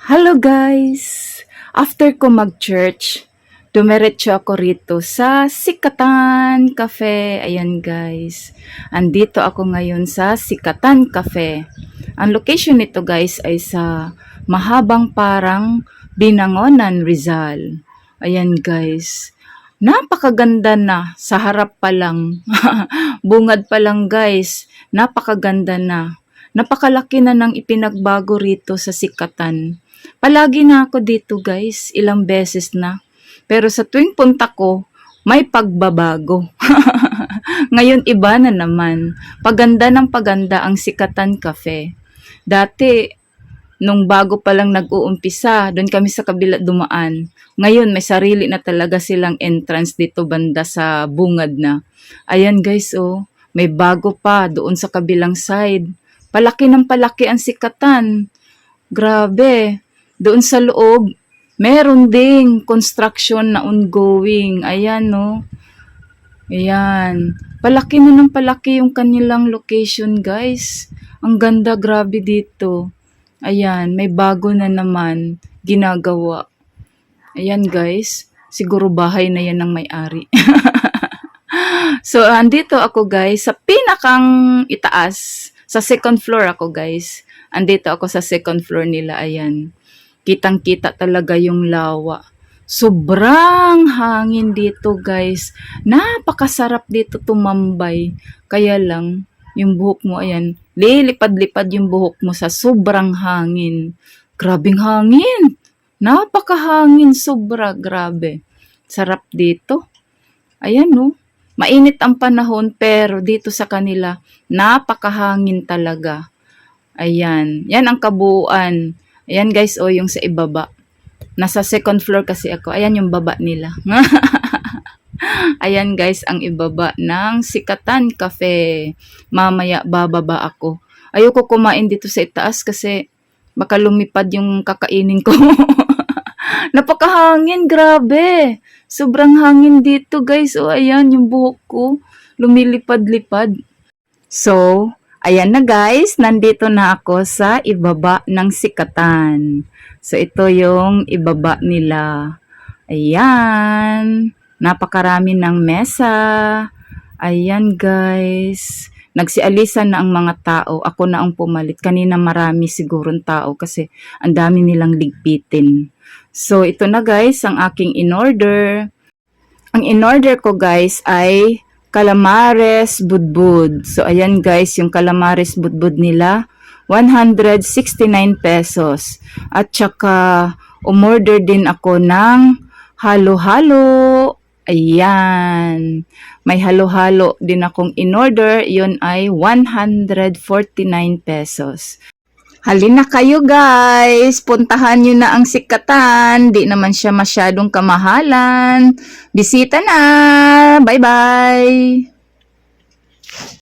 Hello guys! After ko mag-church, dumiretso ako rito sa Sikatan Cafe. Ayan guys. Andito ako ngayon sa Sikatan Cafe. Ang location nito guys ay sa Mahabang Parang, Binangonan, Rizal. Ayan guys. Napakaganda na sa harap pa lang. Bungad pa lang guys. Napakaganda na. Napakalaki na ng ipinagbago rito sa Sikatan. Palagi na ako dito guys, ilang beses na. Pero sa tuwing punta ko, may pagbabago. Ngayon iba na naman. Paganda ng paganda ang Sikatan Cafe. Dati, nung bago pa lang nag-uumpisa, doon kami sa kabila dumaan. Ngayon, may sarili na talaga silang entrance dito banda sa bungad na. Ayan guys, oh, may bago pa doon sa kabilang side. Palaki ng palaki ang Sikatan. Grabe. Doon sa loob, meron ding construction na ongoing. Ayan, no. Ayan. Palaki na ng palaki yung kanilang location, guys. Ang ganda, grabe dito. Ayan, may bago na naman ginagawa. Ayan, guys. Siguro bahay na yan ng may-ari. So, andito ako, guys, sa pinakang itaas. Sa second floor ako, guys. Andito ako sa second floor nila. Ayan. Kitang-kita talaga yung lawa. Sobrang hangin dito, guys. Napakasarap dito tumambay. Kaya lang, yung buhok mo, ayan, lilipad-lipad yung buhok mo sa sobrang hangin. Grabing hangin. Napakahangin, sobra, grabe. Sarap dito. Ayan, no. Mainit ang panahon, pero dito sa kanila, napakahangin talaga. Ayan. Yan ang kabuuan. Ayan guys, oh, yung sa ibaba. Nasa second floor kasi ako. Ayan yung baba nila. Ayan guys, ang ibaba ng Sikatan Cafe. Mamaya bababa ako. Ayoko kumain dito sa itaas kasi baka lumipad yung kakainin ko. Napakahangin, grabe. Sobrang hangin dito guys. Oh, ayan yung buhok ko. Lumilipad-lipad. So, ayan na guys, nandito na ako sa ibaba ng Sikatan. So ito yung ibaba nila. Ayan. Napakarami ng mesa. Ayan guys. Nagsialisan na ang mga tao. Ako na ang pumalit. Kanina marami sigurong tao kasi ang dami nilang ligpitin. So ito na guys, ang aking in-order. Ang in-order ko guys ay calamares budbud. So, ayan guys, yung calamares budbud nila, 169 pesos. At saka, umorder din ako ng halo-halo. Ayan. May halo-halo din akong in-order. Yun ay 149 pesos. Halina kayo guys, puntahan nyo na ang Sikatan. Di naman siya masyadong kamahalan. Bisita na! Bye-bye!